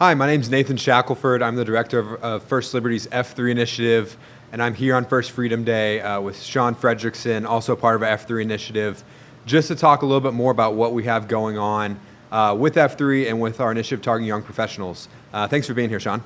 Hi, my name is Nathan Shackelford. I'm the director of First Liberty's F3 initiative, and I'm here on First Freedom Day with Sean Fredrickson, also part of our F3 initiative, just to talk a little bit more about what we have going on with F3 and with our initiative targeting young professionals. Thanks for being here, Sean.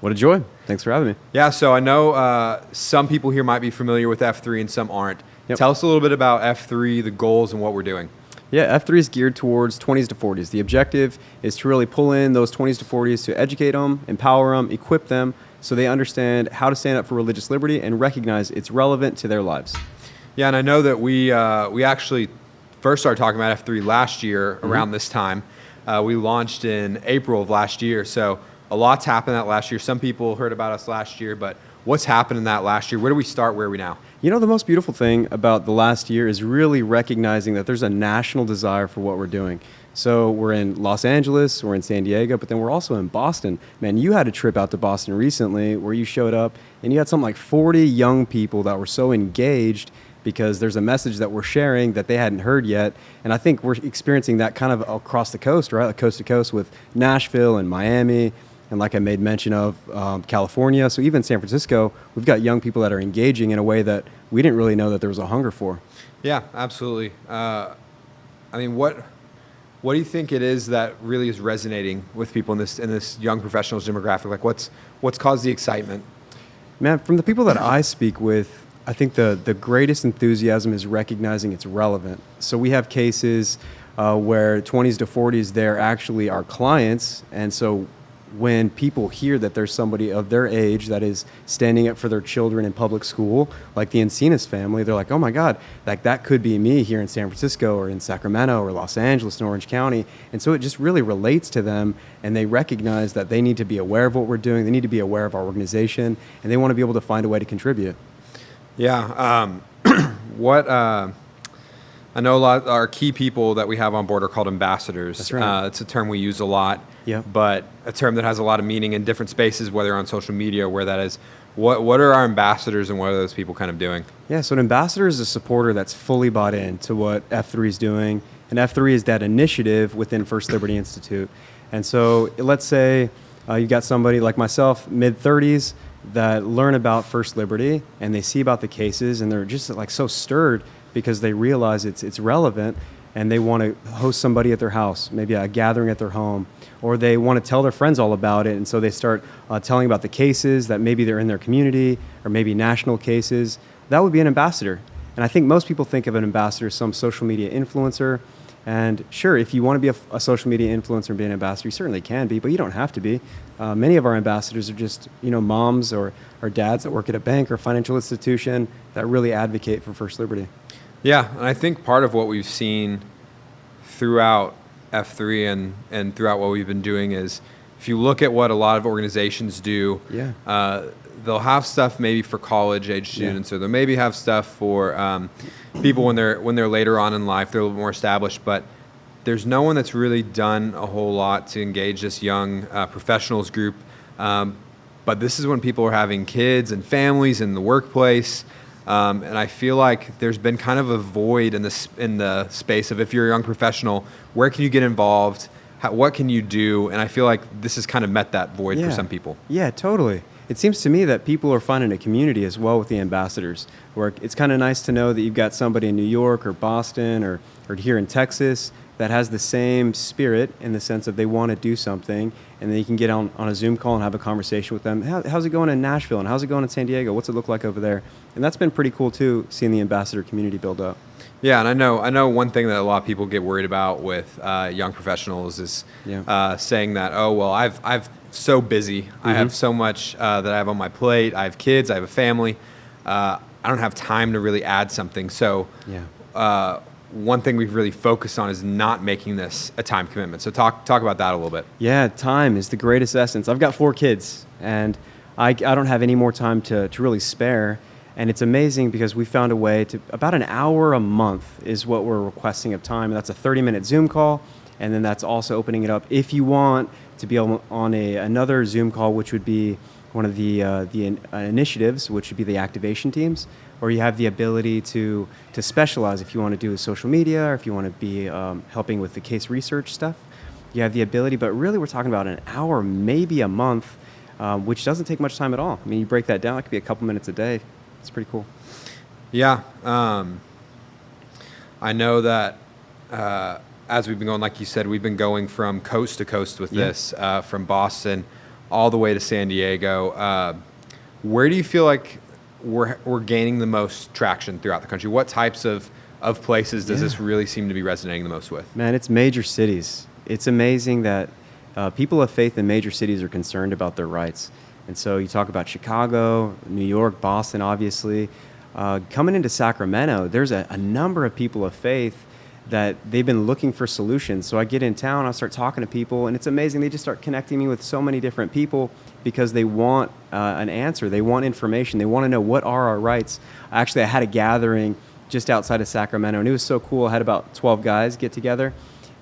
What a joy. Thanks for having me. Yeah, so I know some people here might be familiar with F3 and some aren't. Yep. Tell us a little bit about F3, the goals, and what we're doing. Yeah, F3 is geared towards 20s to 40s. The objective is to really pull in those 20s to 40s to educate them, empower them, equip them so they understand how to stand up for religious liberty and recognize it's relevant to their lives. Yeah, and I know that we actually first started talking about F3 last year around this time. We launched in April of last year, so a lot's happened that last year. Some people heard about us last year, but what's happened in that last year? Where do we start? Where are we now? You know, the most beautiful thing about the last year is really recognizing that there's a national desire for what we're doing. So we're in Los Angeles, we're in San Diego, but then we're also in Boston. Man, you had a trip out to Boston recently where you showed up and you had something like 40 young people that were so engaged because there's a message that we're sharing that they hadn't heard yet. And I think we're experiencing that kind of across the coast, right? Like coast to coast with Nashville and Miami. And like I made mention of, California. So even San Francisco, we've got young people that are engaging in a way that we didn't really know that there was a hunger for. Yeah, absolutely. I mean, what do you think it is that really is resonating with people in this young professionals demographic? Like, what's caused the excitement? Man, from the people that I speak with, I think the greatest enthusiasm is recognizing it's relevant. So we have cases where 20s to 40s, they're actually our clients, and so when people hear that there's somebody of their age that is standing up for their children in public school, like the Encinas family, they're like, oh my God, like that could be me here in San Francisco or in Sacramento or Los Angeles and Orange County. And so it just really relates to them, and they recognize that they need to be aware of what we're doing, they need to be aware of our organization, and they want to be able to find a way to contribute. Yeah. I know a lot of our key people that we have on board are called ambassadors. That's right. It's a term we use a lot, Yeah. but a term that has a lot of meaning in different spaces, whether on social media or where that is. What are our ambassadors and what are those people kind of doing? Yeah, so an ambassador is a supporter that's fully bought in to what F3 is doing. And F3 is that initiative within First Liberty Institute. And so let's say you got somebody like myself, mid-30s, that learn about First Liberty and they see about the cases and they're just like so stirred because they realize it's relevant, and they want to host somebody at their house, maybe a gathering at their home, or they want to tell their friends all about it, and so they start telling about the cases that maybe they're in their community or maybe national cases. That would be an ambassador. And I think most people think of an ambassador as some social media influencer. And sure, if you want to be a social media influencer and be an ambassador, you certainly can be, but you don't have to be. Many of our ambassadors are just, moms or dads that work at a bank or financial institution that really advocate for First Liberty. Yeah, and I think part of what we've seen throughout F3 and throughout what we've been doing is, if you look at what a lot of organizations do, they'll have stuff maybe for college-age students, or they'll maybe have stuff for people when they're later on in life, they're a little more established, but there's no one that's really done a whole lot to engage this young professionals group. But this is when people are having kids and families in the workplace. And I feel like there's been kind of a void in the space of, if you're a young professional, where can you get involved? What can you do? And I feel like this has kind of met that void for some people. Yeah, totally. It seems to me that people are finding a community as well with the ambassadors, where it's kind of nice to know that you've got somebody in New York or Boston or here in Texas that has the same spirit, in the sense of they want to do something, and then you can get on a Zoom call and have a conversation with them. How's it going in Nashville, and how's it going in San Diego? What's it look like over there? And that's been pretty cool too, seeing the ambassador community build up. Yeah, and I know one thing that a lot of people get worried about with young professionals is saying that, oh, well, I've so busy. I have so much that I have on my plate. I have kids. I have a family. I don't have time to really add something. So one thing we've really focused on is not making this a time commitment. So talk about that a little bit. Yeah, time is the greatest essence. I've got 4 kids, and I don't have any more time to really spare. And it's amazing because we found a way to, about an hour a month is what we're requesting of time. And that's a 30-minute Zoom call. And then that's also opening it up if you want to be on another Zoom call, which would be one of the initiatives, which would be the activation teams, or you have the ability to specialize if you want to do social media or if you want to be helping with the case research stuff. you have the ability, but really we're talking about an hour, maybe a month, which doesn't take much time at all. I mean, you break that down, it could be a couple minutes a day. It's pretty cool. Yeah. I know that as we've been going, like you said, we've been going from coast to coast with this, from Boston all the way to San Diego. Where do you feel like we're gaining the most traction throughout the country? What types of places does this really seem to be resonating the most with? Man, it's major cities. It's amazing that people of faith in major cities are concerned about their rights. And so you talk about Chicago, New York, Boston, obviously. Coming into Sacramento, there's a number of people of faith that they've been looking for solutions. So I get in town, I start talking to people, and it's amazing. They just start connecting me with so many different people because they want an answer. They want information. They want to know what are our rights. Actually, I had a gathering just outside of Sacramento, and it was so cool. I had about 12 guys get together,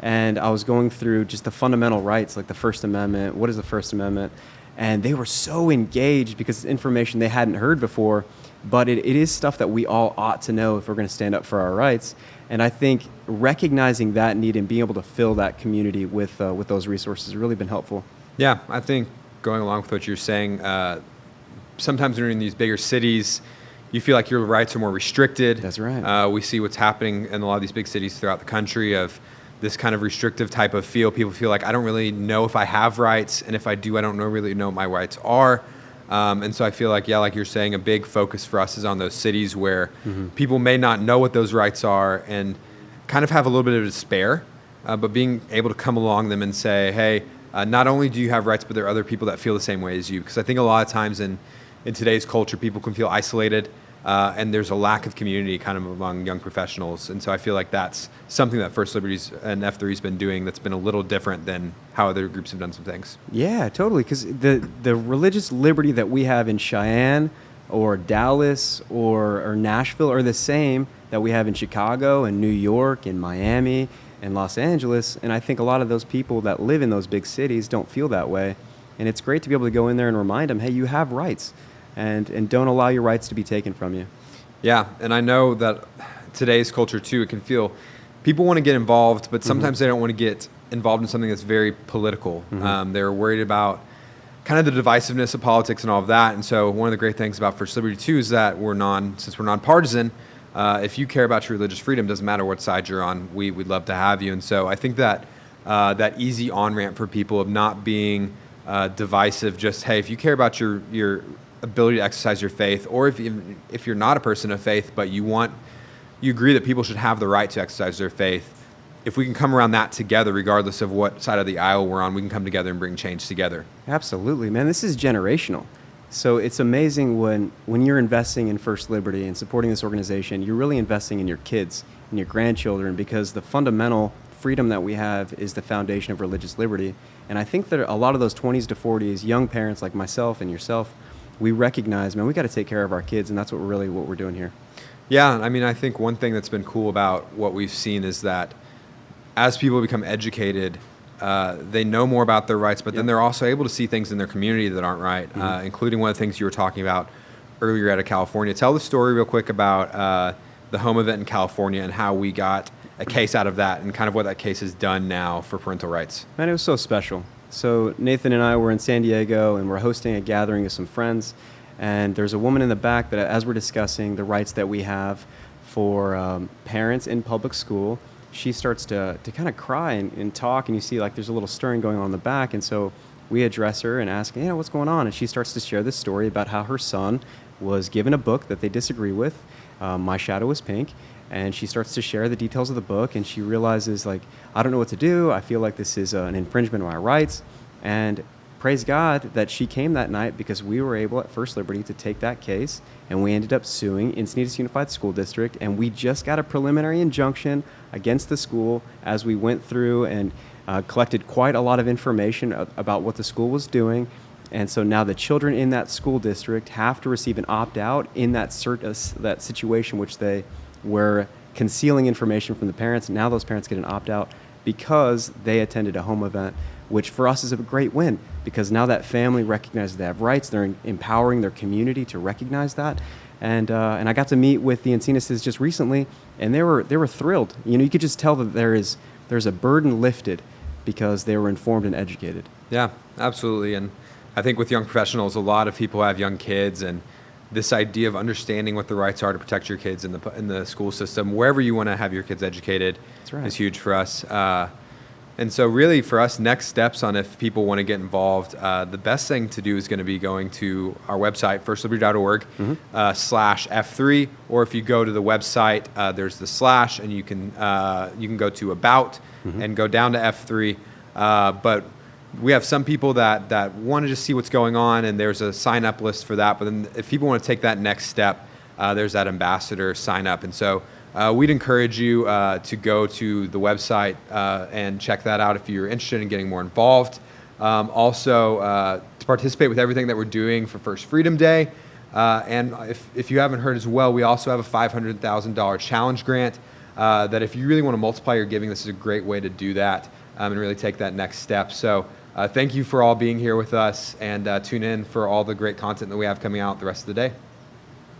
and I was going through just the fundamental rights, like the First Amendment. What is the First Amendment? And they were so engaged because it's information they hadn't heard before, but it is stuff that we all ought to know if we're going to stand up for our rights. And I think recognizing that need and being able to fill that community with those resources has really been helpful. Yeah, I think going along with what you're saying, sometimes when you're in these bigger cities, you feel like your rights are more restricted. That's right. We see what's happening in a lot of these big cities throughout the country of this kind of restrictive type of feel. People feel like, I don't really know if I have rights, and if I do, I don't really know what my rights are. And so I feel like, like you're saying, a big focus for us is on those cities where people may not know what those rights are and kind of have a little bit of despair, but being able to come along them and say, hey, not only do you have rights, but there are other people that feel the same way as you. Because I think a lot of times in today's culture, people can feel isolated, and there's a lack of community kind of among young professionals. And so I feel like that's something that First Liberties and F3's been doing that's been a little different than how other groups have done some things. Yeah, totally. Because the religious liberty that we have in Cheyenne or Dallas or Nashville are the same that we have in Chicago and New York and Miami and Los Angeles. And I think a lot of those people that live in those big cities don't feel that way. And it's great to be able to go in there and remind them, hey, you have rights. And don't allow your rights to be taken from you. Yeah, and I know that today's culture, too, it can feel people want to get involved, but sometimes they don't want to get involved in something that's very political. They're worried about kind of the divisiveness of politics and all of that. And so one of the great things about First Liberty, too, is that since we're nonpartisan, if you care about your religious freedom, doesn't matter what side you're on, we'd love to have you. And so I think that that easy on-ramp for people of not being divisive, just, hey, if you care about your ability to exercise your faith, or if you're not a person of faith, but you agree that people should have the right to exercise their faith, if we can come around that together, regardless of what side of the aisle we're on, we can come together and bring change together. Absolutely, man. This is generational. So it's amazing when you're investing in First Liberty and supporting this organization, you're really investing in your kids and your grandchildren, because the fundamental freedom that we have is the foundation of religious liberty. And I think that a lot of those 20s to 40s, young parents like myself and yourself, we recognize, man, we got to take care of our kids, and that's what we're doing here. Yeah, I mean, I think one thing that's been cool about what we've seen is that as people become educated, they know more about their rights, but then they're also able to see things in their community that aren't right, including one of the things you were talking about earlier out of California. Tell the story real quick about the home event in California and how we got a case out of that and kind of what that case has done now for parental rights. Man, it was so special. So Nathan and I were in San Diego, and we're hosting a gathering of some friends, and there's a woman in the back that, as we're discussing the rights that we have for parents in public school, she starts to kind of cry and talk, and you see like there's a little stirring going on in the back. And so we address her and ask, what's going on? And she starts to share this story about how her son was given a book that they disagree with, My Shadow is Pink, and she starts to share the details of the book, and she realizes, like, I don't know what to do. I feel like this is an infringement of my rights. And praise God that she came that night, because we were able at First Liberty to take that case, and we ended up suing Encinitas Unified School District, and we just got a preliminary injunction against the school as we went through and collected quite a lot of information about what the school was doing. And so now the children in that school district have to receive an opt-out in that situation which they were concealing information from the parents. Now those parents get an opt-out because they attended a home event, which for us is a great win, because now that family recognizes they have rights. They're empowering their community to recognize that. And I got to meet with the Encinitas just recently, and they were thrilled. You could just tell that there's a burden lifted because they were informed and educated. Yeah, absolutely. And I think with young professionals, a lot of people have young kids, and this idea of understanding what the rights are to protect your kids in the school system, wherever you want to have your kids educated, That's right. is huge for us. And so really for us, next steps on if people want to get involved, the best thing to do is going to be going to our website, firstliberty.org /F3, or if you go to the website, there's the / and you can go to About and go down to F3. But we have some people that want to just see what's going on, and there's a sign-up list for that. But then if people want to take that next step, there's that ambassador sign-up. And so we'd encourage you to go to the website and check that out if you're interested in getting more involved. Also, to participate with everything that we're doing for First Freedom Day. And if you haven't heard as well, we also have a $500,000 challenge grant that if you really want to multiply your giving, this is a great way to do that and really take that next step. So thank you for all being here with us, and tune in for all the great content that we have coming out the rest of the day.